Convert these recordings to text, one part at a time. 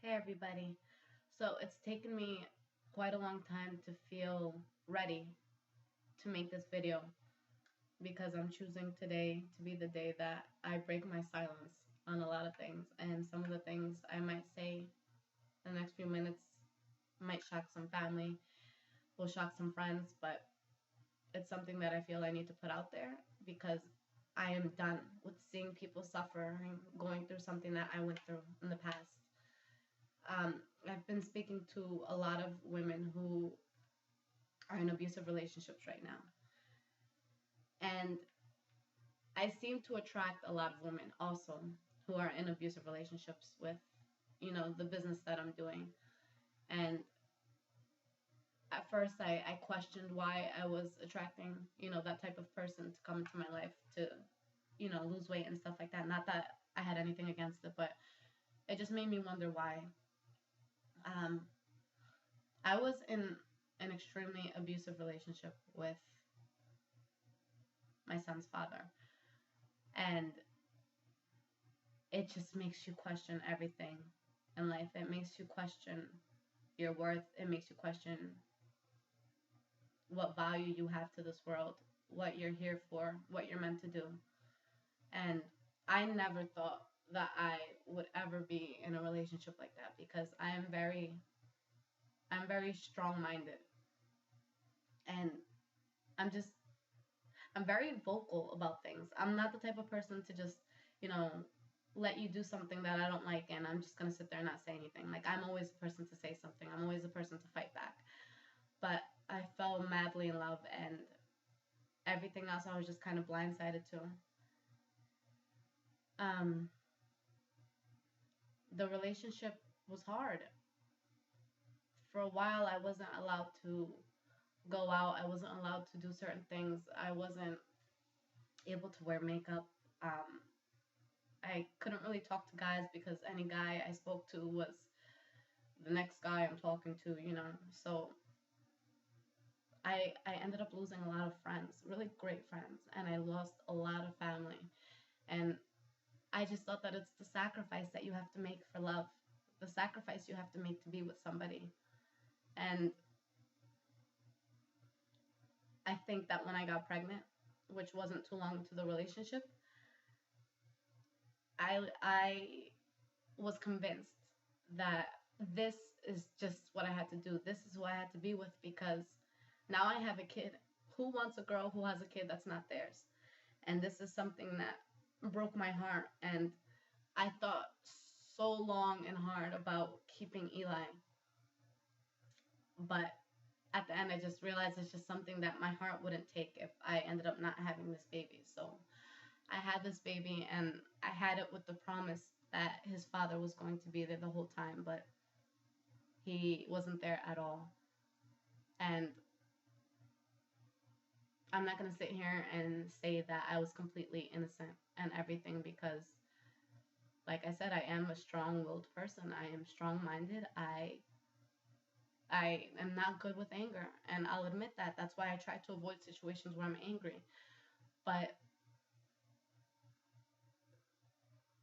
Hey everybody. So it's taken me quite a long time to feel ready to make this video because I'm choosing today to be the day that I break my silence on a lot of things. And some of the things I might say in the next few minutes might shock some family, will shock some friends, but it's something that I feel I need to put out there because I am done with seeing people suffering, going through something that I went through in the past. I've been speaking to a lot of women who are in abusive relationships right now. And I seem to attract a lot of women also who are in abusive relationships with, the business that I'm doing. And at first I questioned why I was attracting, that type of person to come into my life to, lose weight and stuff like that. Not that I had anything against it, but it just made me wonder why. Um, I was in an extremely abusive relationship with my son's father. And it just makes you question everything in life. It makes you question your worth. It makes you question what value you have to this world, what you're here for, what you're meant to do. And I never thought that I would ever be in a relationship like that because I'm very strong-minded. And I'm just I'm very vocal about things. I'm not the type of person to just, you know, let you do something that I don't like and I'm just going to sit there and not say anything. Like, I'm always the person to say something, I'm always the person to fight back. But I fell madly in love, and everything else I was just kind of blindsided to. Um, the relationship was hard. For a while, I wasn't allowed to go out, I wasn't allowed to do certain things, I wasn't able to wear makeup. Um, I couldn't really talk to guys because any guy I spoke to was the next guy I'm talking to. So I ended up losing a lot of friends, really great friends, and I lost a lot of family. And I just thought that it's the sacrifice that you have to make for love, the sacrifice you have to make to be with somebody. And I think that when I got pregnant, which wasn't too long into the relationship, I was convinced that this is just what I had to do. This is who I had to be with because now I have a kid. Who wants a girl who has a kid that's not theirs? And this is something that broke my heart. And I thought so long and hard about keeping Eli. But at the end, I just realized it's just something that my heart wouldn't take if I ended up not having this baby. So I had this baby, and I had it with the promise that his father was going to be there the whole time, but he wasn't there at all. And I'm not going to sit here and say that I was completely innocent and everything because, like I said, I am a strong-willed person. I am strong-minded. I am not good with anger, and I'll admit that. That's why I try to avoid situations where I'm angry. But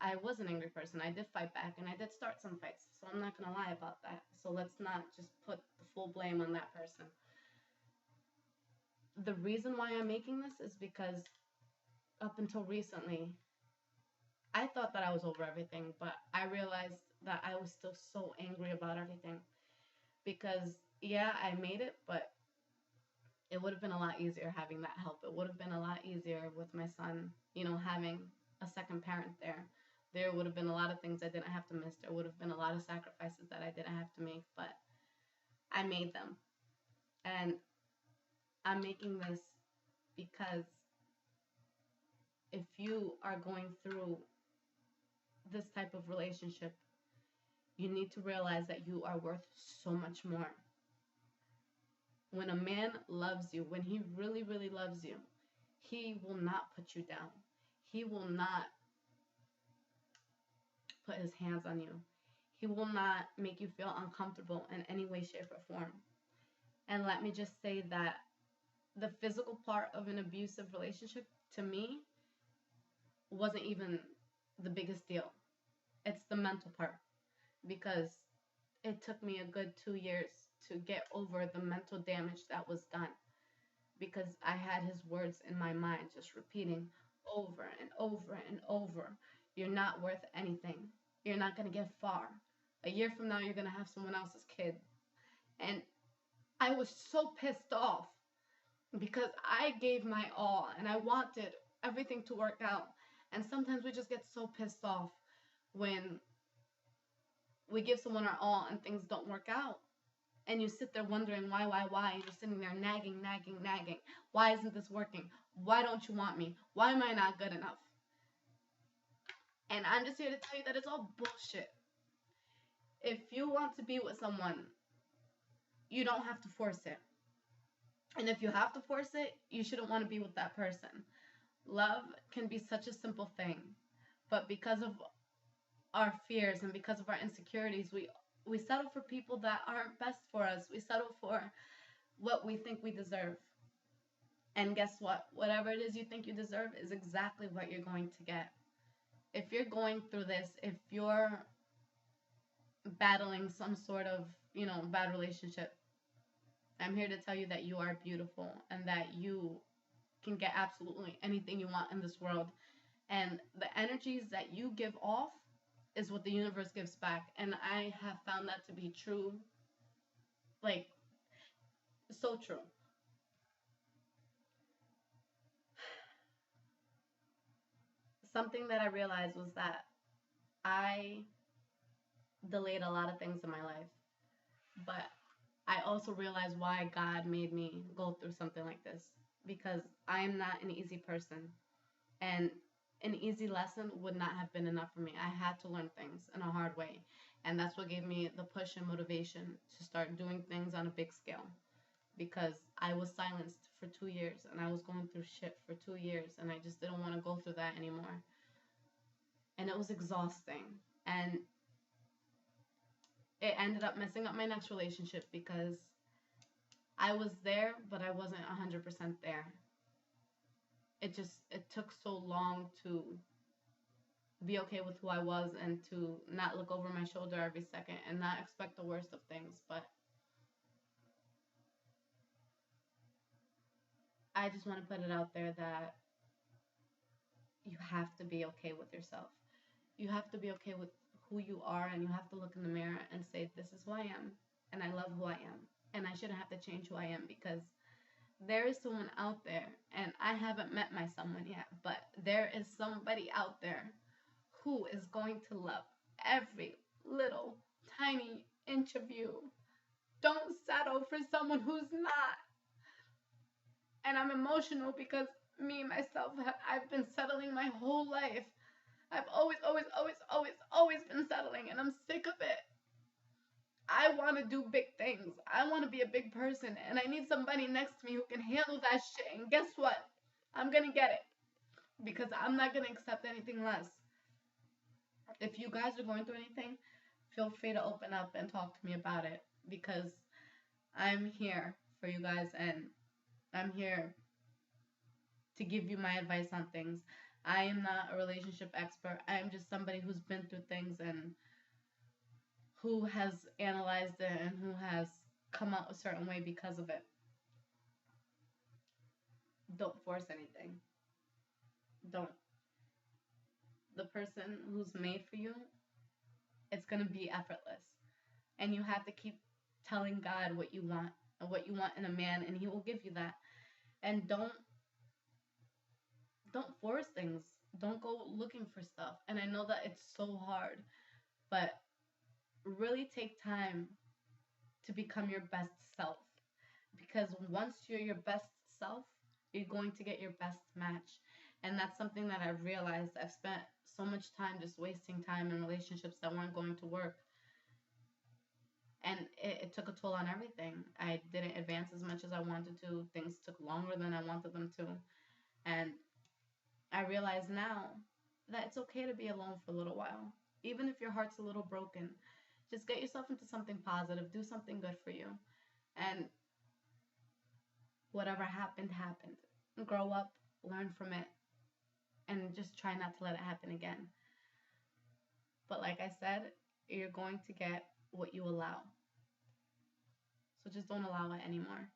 I was an angry person. I did fight back, and I did start some fights, so I'm not going to lie about that. So let's not just put the full blame on that person. The reason why I'm making this is because up until recently, I thought that I was over everything, but I realized that I was still so angry about everything. Because, yeah, I made it, but it would have been a lot easier having that help. It would have been a lot easier with my son, having a second parent there. There would have been a lot of things I didn't have to miss. There would have been a lot of sacrifices that I didn't have to make, but I made them. And I'm making this because if you are going through this type of relationship, you need to realize that you are worth so much more. When a man loves you, when he really, really loves you, he will not put you down. He will not put his hands on you. He will not make you feel uncomfortable in any way, shape, or form. And let me just say that the physical part of an abusive relationship, to me, wasn't even the biggest deal. It's the mental part. Because it took me a good 2 years to get over the mental damage that was done because I had his words in my mind just repeating over and over and over. You're not worth anything. You're not going to get far. A year from now, you're going to have someone else's kid. And I was so pissed off because I gave my all and I wanted everything to work out. And sometimes we just get so pissed off when we give someone our all and things don't work out. And you sit there wondering why, and you're sitting there nagging. Why isn't this working? Why don't you want me? Why am I not good enough? And I'm just here to tell you that it's all bullshit. If you want to be with someone, you don't have to force it. And if you have to force it, you shouldn't want to be with that person. Love can be such a simple thing, but because of our fears and because of our insecurities, we settle for people that aren't best for us. We settle for what we think we deserve. And guess what? Whatever it is you think you deserve is exactly what you're going to get. If you're going through this, if you're battling some sort of, bad relationship, I'm here to tell you that you are beautiful and that you can get absolutely anything you want in this world. And the energies that you give off is what the universe gives back. And I have found that to be true. Like, so true. Something that I realized was that I delayed a lot of things in my life. But I also realized why God made me go through something like this. Because I am not an easy person. And an easy lesson would not have been enough for me. I had to learn things in a hard way. And that's what gave me the push and motivation to start doing things on a big scale. Because I was silenced for 2 years and I was going through shit for 2 years and I just didn't want to go through that anymore. And it was exhausting. And it ended up messing up my next relationship because I was there, but I wasn't 100% there. It took so long to be okay with who I was and to not look over my shoulder every second and not expect the worst of things. But I just want to put it out there that you have to be okay with yourself. You have to be okay with who you are, and you have to look in the mirror and say, this is who I am, and I love who I am, and I shouldn't have to change who I am because there is someone out there, and I haven't met my someone yet, but there is somebody out there who is going to love every little tiny inch of you. Don't settle for someone who's not. And I'm emotional because me, myself, I've been settling my whole life. I've always been settling, and I'm sick of it. I want to do big things. I want to be a big person, and I need somebody next to me who can handle that shit. And guess what? I'm going to get it because I'm not going to accept anything less. If you guys are going through anything, feel free to open up and talk to me about it because I'm here for you guys, and I'm here to give you my advice on things. I am not a relationship expert. I am just somebody who's been through things and who has analyzed it and who has come out a certain way because of it. Don't force anything. Don't. The person who's made for you, it's going to be effortless. And you have to keep telling God what you want and what you want in a man, and he will give you that. And don't force things. Don't go looking for stuff. And I know that it's so hard, but really take time to become your best self. Because once you're your best self, you're going to get your best match. And that's something that I've realized. I've spent so much time just wasting time in relationships that weren't going to work. And it took a toll on everything. I didn't advance as much as I wanted to. Things took longer than I wanted them to. And I realize now that it's okay to be alone for a little while. Even if your heart's a little broken, just get yourself into something positive. Do something good for you. And whatever happened, happened. Grow up, learn from it, and just try not to let it happen again. But like I said, you're going to get what you allow. So just don't allow it anymore.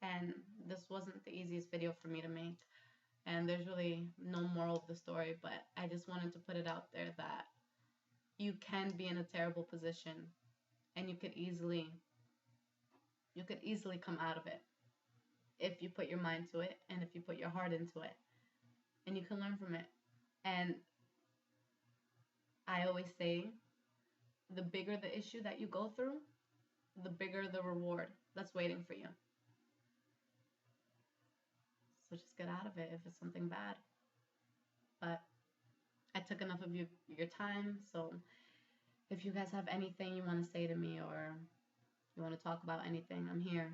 And this wasn't the easiest video for me to make. And there's really no moral of the story, but I just wanted to put it out there that you can be in a terrible position and you could easily come out of it if you put your mind to it and if you put your heart into it, and you can learn from it. And I always say, the bigger the issue that you go through, the bigger the reward that's waiting for you. So just get out of it if it's something bad. But I took enough of your time, so if you guys have anything you want to say to me or you want to talk about anything, I'm here.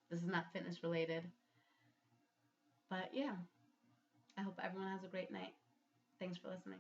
This is not fitness related. But yeah, I hope everyone has a great night. Thanks for listening.